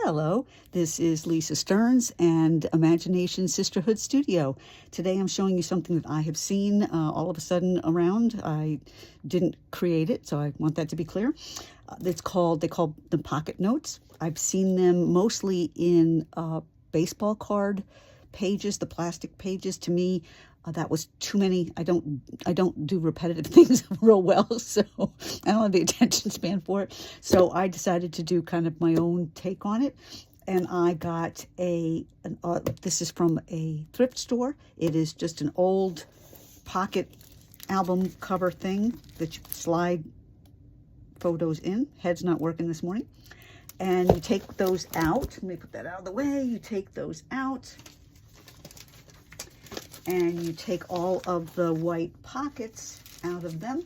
Hello, this is Lisa Stearns and Imagination Sisterhood Studio. Today I'm showing you something that I have seen all of a sudden around. I didn't create it, so I want that to be clear. They call them pocket notes. I've seen them mostly in baseball card pages, the plastic pages. To me, that was too many. I don't do repetitive things real well, so I don't have the attention span for it. So I decided to do kind of my own take on it. And I got this is from a thrift store. It is just an old pocket album cover thing that you slide photos in. Head's not working this morning. And you take those out. Let me put that out of the way. You take those out. And you take all of the white pockets out of them.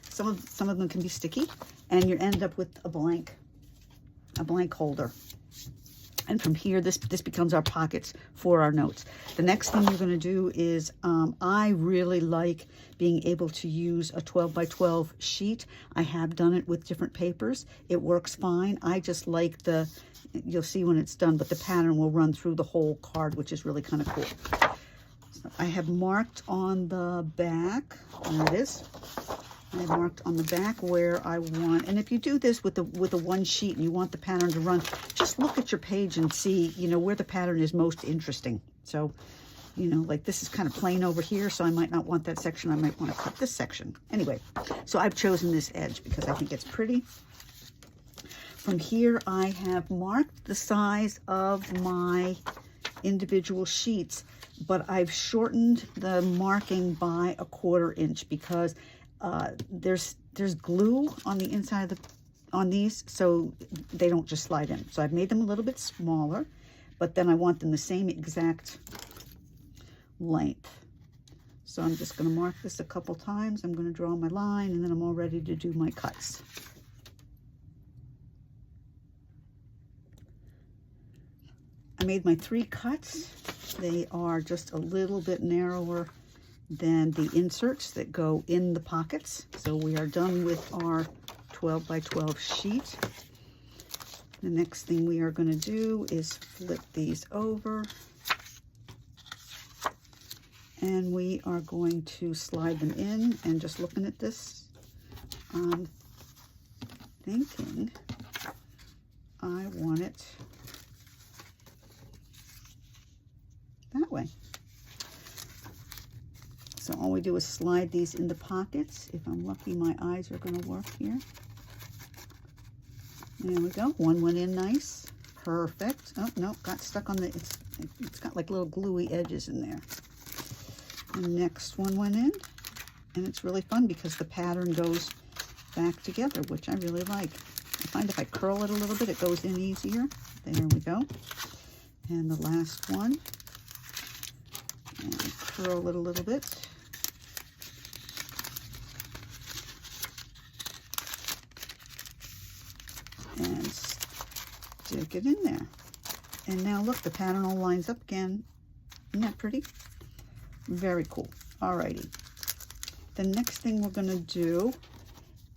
Some of them can be sticky, and you end up with a blank holder. And from here, this becomes our pockets for our notes. The next thing you're going to do is, I really like being able to use a 12 by 12 sheet. I have done it with different papers. It works fine. I just like you'll see when it's done, but the pattern will run through the whole card, which is really kind of cool. I have marked on the back, there it is. I have marked on the back where I want, and if you do this with the one sheet and you want the pattern to run, just look at your page and see, where the pattern is most interesting. So, like this is kind of plain over here, so I might not want that section. I might want to cut this section. Anyway, so I've chosen this edge because I think it's pretty. From here, I have marked the size of my individual sheets, but I've shortened the marking by 1/4 inch because there's glue on the inside of on these, so they don't just slide in. So I've made them a little bit smaller, but then I want them the same exact length. So I'm just going to mark this a couple times. I'm going to draw my line, and then I'm all ready to do my cuts. I made my 3 cuts. They are just a little bit narrower than the inserts that go in the pockets. So we are done with our 12 by 12 sheet. The next thing we are going to do is flip these over. And we are going to slide them in. And just looking at this, I'm thinking I want it that way. So all we do is slide these in the pockets. If I'm lucky, my eyes are going to work here. There we go. One went in nice. Perfect. Oh, no, got stuck on it's got like little gluey edges in there. The next one went in. And it's really fun because the pattern goes back together, which I really like. I find if I curl it a little bit, it goes in easier. There we go. And the last one. And curl it a little bit. And stick it in there. And now look, the pattern all lines up again. Isn't that pretty? Very cool. Alrighty. The next thing we're going to do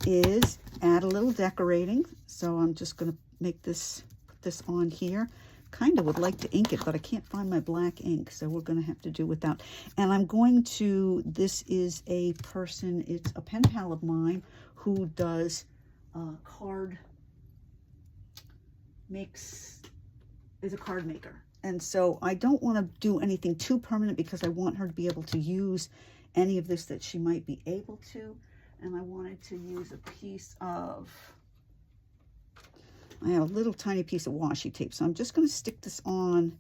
is add a little decorating. So I'm just going to make this, put this on here. Kind of would like to ink it, but I can't find my black ink, so we're going to have to do without. And I'm going to, this is a person, it's a pen pal of mine who does is a card maker. And so I don't want to do anything too permanent because I want her to be able to use any of this that she might be able to. And I wanted to use a piece of, I have a little tiny piece of washi tape, so I'm just going to stick this on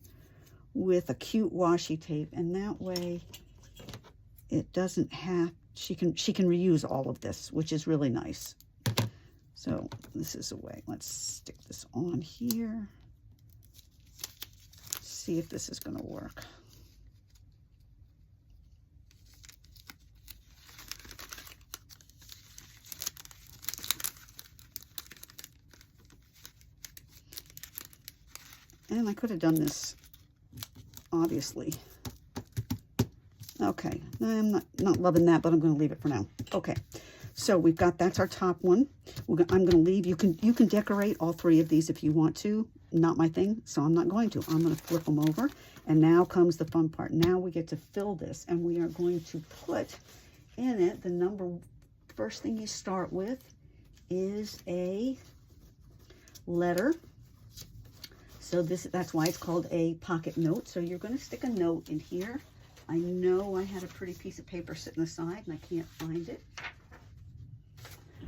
with a cute washi tape, and that way it doesn't have, she can reuse all of this, which is really nice. So this is a way. Let's stick this on here. See if this is going to work. And I could have done this, obviously. Okay, I'm not loving that, but I'm going to leave it for now. Okay, So we've got, that's our top one. I'm going to leave, you can decorate all 3 of these if you want to. Not my thing, so I'm not going to. I'm going to flip them over. And now comes the fun part. Now we get to fill this, and we are going to put in it the first thing you start with is a letter. So that's why it's called a pocket note. So you're going to stick a note in here. I know I had a pretty piece of paper sitting aside and I can't find it.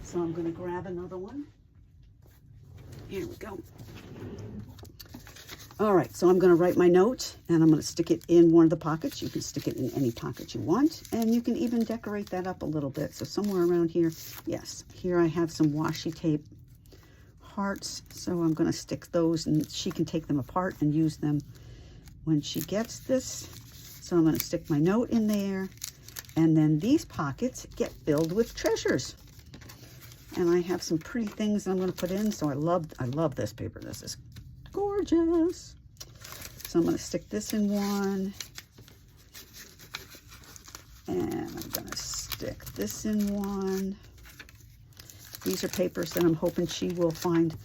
So I'm going to grab another one. Here we go. All right, so I'm going to write my note and I'm going to stick it in one of the pockets. You can stick it in any pocket you want, and you can even decorate that up a little bit. So somewhere around here, yes, here I have some washi tape hearts. So I'm going to stick those, and she can take them apart and use them when she gets this. So I'm going to stick my note in there, and then these pockets get filled with treasures. And I have some pretty things that I'm going to put in. So I love this paper. This is gorgeous. So I'm going to stick this in one, and I'm going to stick this in one. These are papers that I'm hoping she will find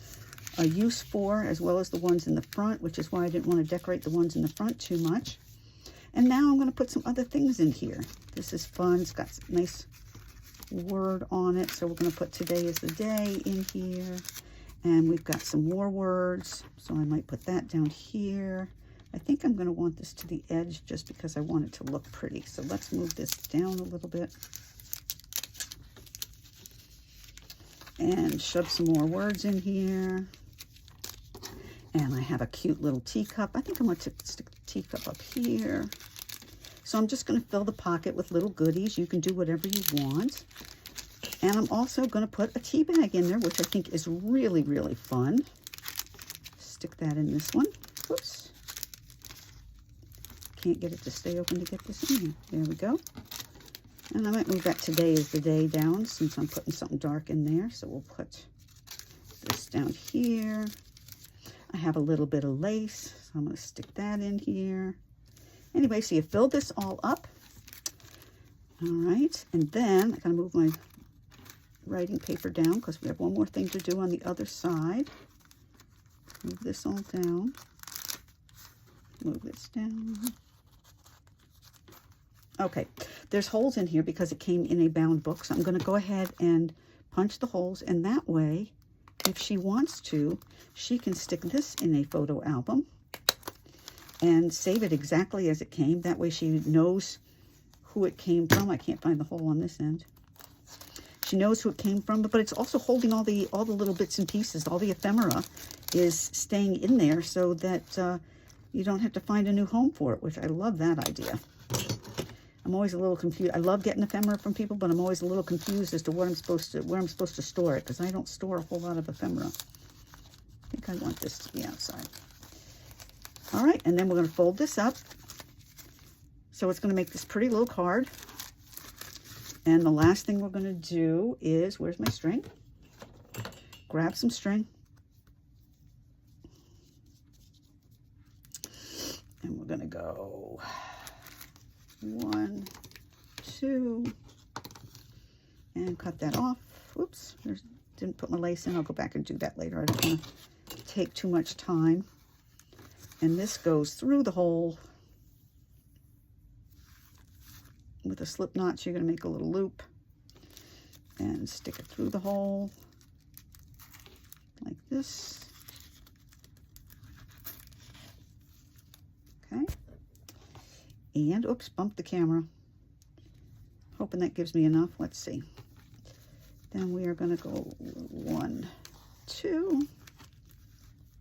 a use for, as well as the ones in the front, which is why I didn't want to decorate the ones in the front too much. And now I'm going to put some other things in here. This is fun. It's got some nice word on it. So we're going to put "today is the day" in here. And we've got some more words. So I might put that down here. I think I'm going to want this to the edge just because I want it to look pretty. So let's move this down a little bit. And shove some more words in here. And I have a cute little teacup. I think I'm going to stick the teacup up here. So I'm just going to fill the pocket with little goodies. You can do whatever you want. And I'm also going to put a tea bag in there, which I think is really, really fun. Stick that in this one. Oops. Can't get it to stay open to get this in here. There we go. And I might move that "today is the day" down since I'm putting something dark in there. So we'll put this down here. I have a little bit of lace, so I'm going to stick that in here. Anyway, so you fill this all up. All right, and then I gotta move my writing paper down because we have one more thing to do on the other side. Move this all down. Move this down. Okay, there's holes in here because it came in a bound book, so I'm going to go ahead and punch the holes, and that way, if she wants to, she can stick this in a photo album and save it exactly as it came. That way she knows who it came from. I can't find the hole on this end. She knows who it came from, but it's also holding all the little bits and pieces. All the ephemera is staying in there so that you don't have to find a new home for it, which I love that idea. I'm always a little confused. I love getting ephemera from people, but I'm always a little confused as to where I'm supposed to store it, because I don't store a whole lot of ephemera. I think I want this to be outside. All right, and then we're going to fold this up. So it's going to make this pretty little card. And the last thing we're going to do is, where's my string? Grab some string. And we're going to go 1, 2, and cut that off. Oops, didn't put my lace in. I'll go back and do that later. I don't want to take too much time. And this goes through the hole with a slip knot. So you're going to make a little loop and stick it through the hole like this. Okay. And, oops, bumped the camera. Hoping that gives me enough. Let's see. Then we are going to go 1, 2.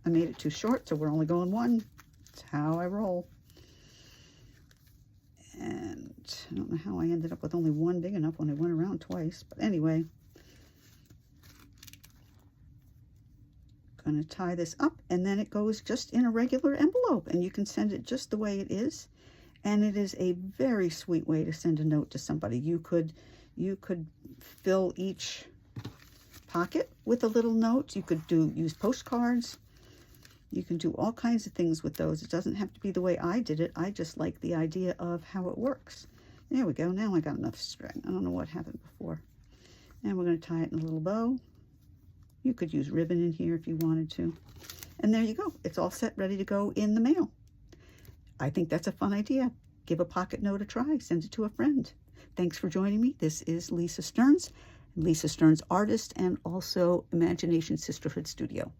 I made it too short, so we're only going 1. That's how I roll. And I don't know how I ended up with only 1 big enough when I went around twice. But anyway. Going to tie this up, and then it goes just in a regular envelope. And you can send it just the way it is. And it is a very sweet way to send a note to somebody. You could fill each pocket with a little note. You could use postcards. You can do all kinds of things with those. It doesn't have to be the way I did it. I just like the idea of how it works. There we go. Now I got enough string. I don't know what happened before. And we're going to tie it in a little bow. You could use ribbon in here if you wanted to. And there you go. It's all set, ready to go in the mail. I think that's a fun idea. Give a pocket note a try. Send it to a friend. Thanks for joining me. This is Lisa Stearns, Lisa Stearns Artist, and also Imagination Sisterhood Studio.